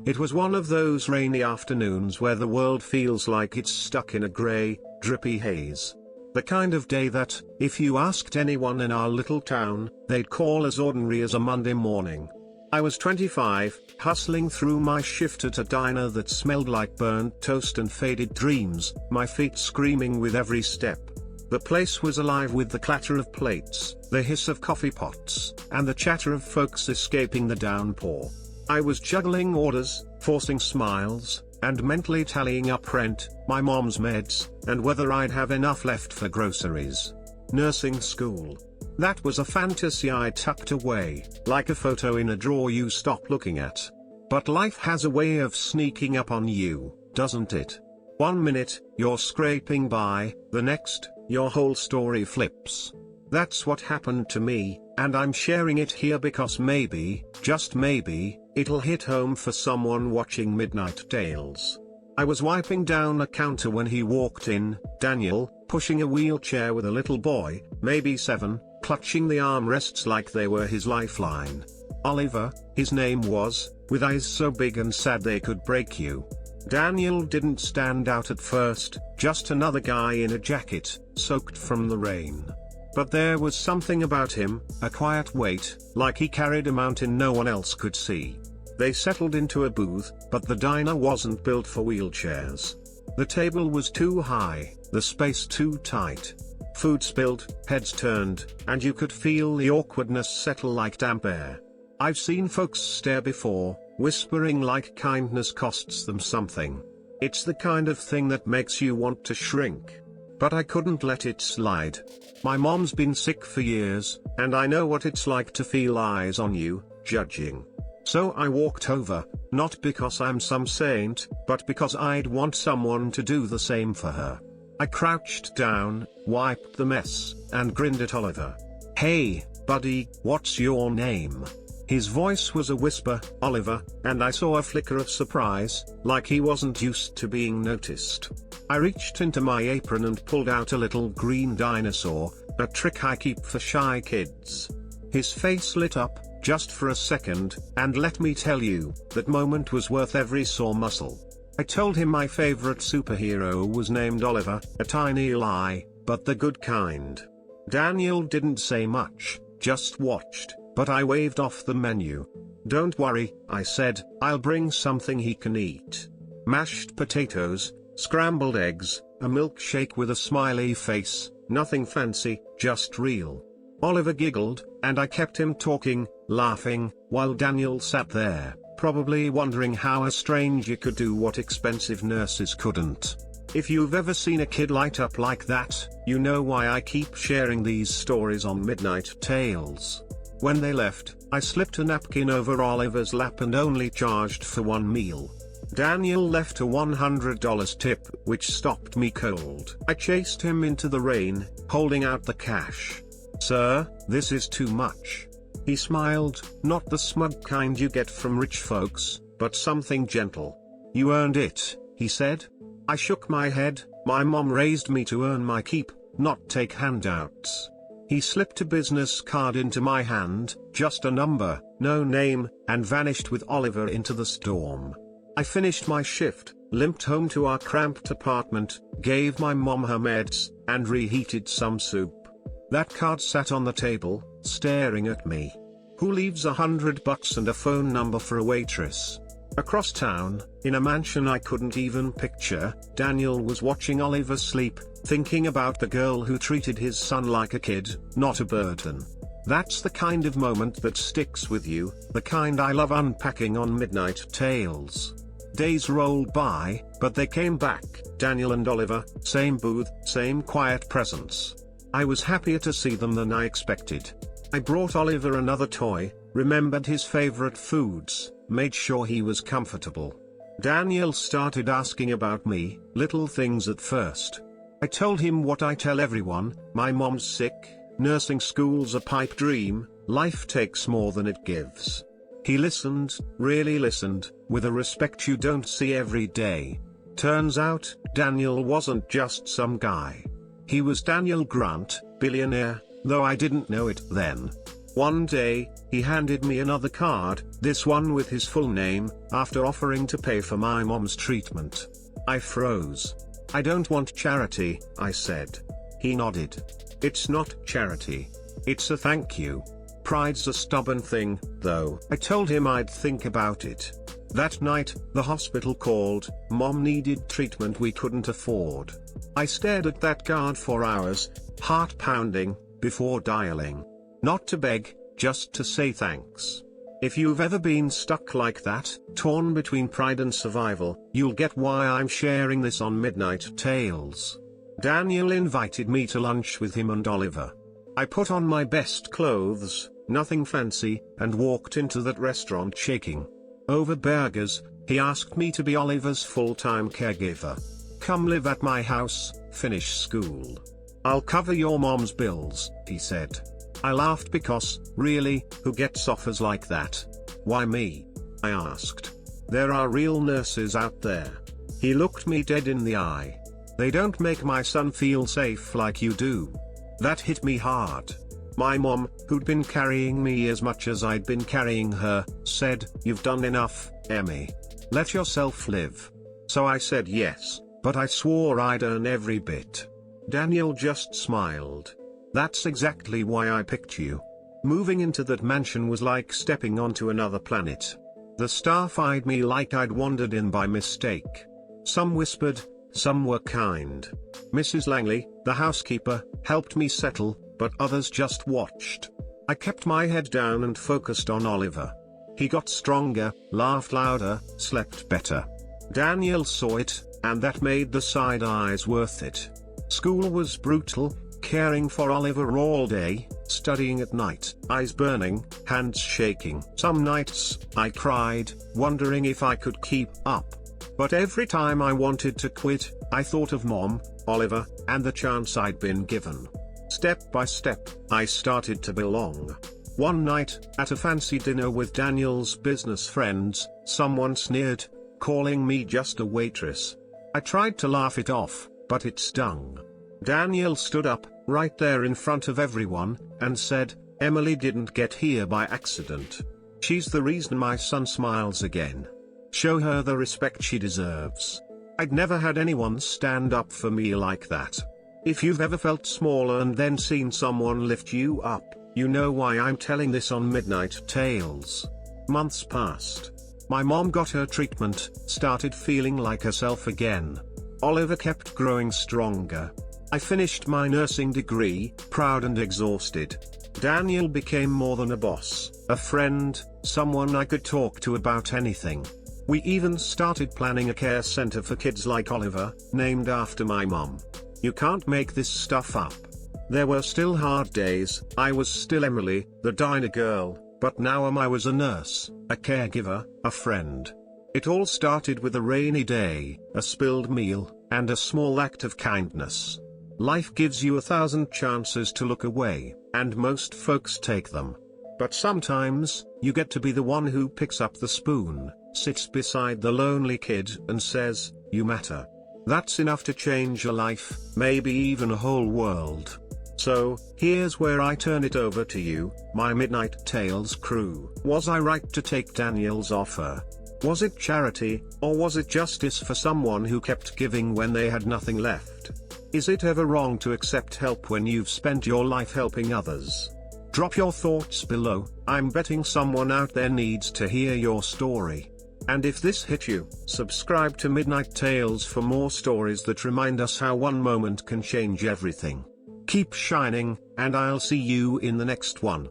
It was one of those rainy afternoons where the world feels like it's stuck in a grey, drippy haze. The kind of day that, if you asked anyone in our little town, they'd call as ordinary as a Monday morning. I was 25, hustling through my shift at a diner that smelled like burnt toast and faded dreams, my feet screaming with every step. The place was alive with the clatter of plates, the hiss of coffee pots, and the chatter of folks escaping the downpour. I was juggling orders, forcing smiles, and mentally tallying up rent, my mom's meds, and whether I'd have enough left for groceries. Nursing school. That was a fantasy I tucked away, like a photo in a drawer you stop looking at. But life has a way of sneaking up on you, doesn't it? 1 minute, you're scraping by, the next, your whole story flips. That's what happened to me, and I'm sharing it here because maybe, just maybe, it'll hit home for someone watching MidnightTales. I was wiping down a counter when he walked in, Daniel, pushing a wheelchair with a little boy, maybe 7, clutching the armrests like they were his lifeline. Oliver, his name was, with eyes so big and sad they could break you. Daniel didn't stand out at first, just another guy in a jacket, soaked from the rain. But there was something about him, a quiet weight, like he carried a mountain no one else could see. They settled into a booth, but the diner wasn't built for wheelchairs. The table was too high, the space too tight. Food spilled, heads turned, and you could feel the awkwardness settle like damp air. I've seen folks stare before, whispering like kindness costs them something. It's the kind of thing that makes you want to shrink. But I couldn't let it slide. My mom's been sick for years, and I know what it's like to feel eyes on you, judging. So I walked over, not because I'm some saint, but because I'd want someone to do the same for her. I crouched down, wiped the mess, and grinned at Oliver. "Hey, buddy, what's your name?" His voice was a whisper, "Oliver," and I saw a flicker of surprise, like he wasn't used to being noticed. I reached into my apron and pulled out a little green dinosaur, a trick I keep for shy kids. His face lit up, just for a second, and let me tell you, that moment was worth every sore muscle. I told him my favorite superhero was named Oliver, a tiny lie, but the good kind. Daniel didn't say much, just watched, but I waved off the menu. "Don't worry," I said, "I'll bring something he can eat. Mashed potatoes, scrambled eggs, a milkshake with a smiley face, nothing fancy, just real." Oliver giggled, and I kept him talking, laughing, while Daniel sat there, probably wondering how a stranger could do what expensive nurses couldn't. If you've ever seen a kid light up like that, you know why I keep sharing these stories on MidnightTales. When they left, I slipped a napkin over Oliver's lap and only charged for one meal. Daniel left a $100 tip, which stopped me cold. I chased him into the rain, holding out the cash. "Sir, this is too much." He smiled, not the smug kind you get from rich folks, but something gentle. "You earned it," he said. I shook my head, my mom raised me to earn my keep, not take handouts. He slipped a business card into my hand, just a number, no name, and vanished with Oliver into the storm. I finished my shift, limped home to our cramped apartment, gave my mom her meds, and reheated some soup. That card sat on the table, staring at me. Who leaves $100 and a phone number for a waitress? Across town, in a mansion I couldn't even picture, Daniel was watching Oliver sleep, thinking about the girl who treated his son like a kid, not a burden. That's the kind of moment that sticks with you, the kind I love unpacking on MidnightTales. Days rolled by, but they came back, Daniel and Oliver, same booth, same quiet presence. I was happier to see them than I expected. I brought Oliver another toy, remembered his favorite foods, made sure he was comfortable. Daniel started asking about me, little things at first. I told him what I tell everyone, my mom's sick, nursing school's a pipe dream, life takes more than it gives. He listened, really listened, with a respect you don't see every day. Turns out, Daniel wasn't just some guy. He was Daniel Grant, billionaire, though I didn't know it then. One day, he handed me another card, this one with his full name, after offering to pay for my mom's treatment. I froze. "I don't want charity," I said. He nodded. "It's not charity. It's a thank you. Pride's a stubborn thing, though." I told him I'd think about it. That night, the hospital called. Mom needed treatment we couldn't afford. I stared at that card for hours, heart pounding, before dialing. Not to beg, just to say thanks. If you've ever been stuck like that, torn between pride and survival, you'll get why I'm sharing this on Midnight Tales. Daniel invited me to lunch with him and Oliver. I put on my best clothes, nothing fancy, and walked into that restaurant shaking. Over burgers, he asked me to be Oliver's full-time caregiver. "Come live at my house, finish school. I'll cover your mom's bills," he said. I laughed because, really, who gets offers like that? "Why me?" I asked. "There are real nurses out there." He looked me dead in the eye. "They don't make my son feel safe like you do." That hit me hard. My mom, who'd been carrying me as much as I'd been carrying her, said, "You've done enough, Emmy. Let yourself live." So I said yes, but I swore I'd earn every bit. Daniel just smiled. "That's exactly why I picked you." Moving into that mansion was like stepping onto another planet. The staff eyed me like I'd wandered in by mistake. Some whispered, some were kind. Mrs. Langley, the housekeeper, helped me settle, but others just watched. I kept my head down and focused on Oliver. He got stronger, laughed louder, slept better. Daniel saw it, and that made the side eyes worth it. School was brutal, caring for Oliver all day, studying at night, eyes burning, hands shaking. Some nights, I cried, wondering if I could keep up. But every time I wanted to quit, I thought of Mom, Oliver, and the chance I'd been given. Step by step, I started to belong. One night, at a fancy dinner with Daniel's business friends, someone sneered, calling me just a waitress. I tried to laugh it off, but it stung. Daniel stood up, right there in front of everyone, and said, "Emily didn't get here by accident. She's the reason my son smiles again. Show her the respect she deserves." I'd never had anyone stand up for me like that. If you've ever felt smaller and then seen someone lift you up, you know why I'm telling this on Midnight Tales. Months passed. My mom got her treatment, started feeling like herself again. Oliver kept growing stronger. I finished my nursing degree, proud and exhausted. Daniel became more than a boss, a friend, someone I could talk to about anything. We even started planning a care center for kids like Oliver, named after my mom. You can't make this stuff up. There were still hard days, I was still Emily, the diner girl, but now I was a nurse, a caregiver, a friend. It all started with a rainy day, a spilled meal, and a small act of kindness. Life gives you 1,000 chances to look away, and most folks take them. But sometimes, you get to be the one who picks up the spoon, sits beside the lonely kid and says, "You matter." That's enough to change a life, maybe even a whole world. So, here's where I turn it over to you, my Midnight Tales crew. Was I right to take Daniel's offer? Was it charity, or was it justice for someone who kept giving when they had nothing left? Is it ever wrong to accept help when you've spent your life helping others? Drop your thoughts below, I'm betting someone out there needs to hear your story. And if this hit you, subscribe to Midnight Tales for more stories that remind us how one moment can change everything. Keep shining, and I'll see you in the next one.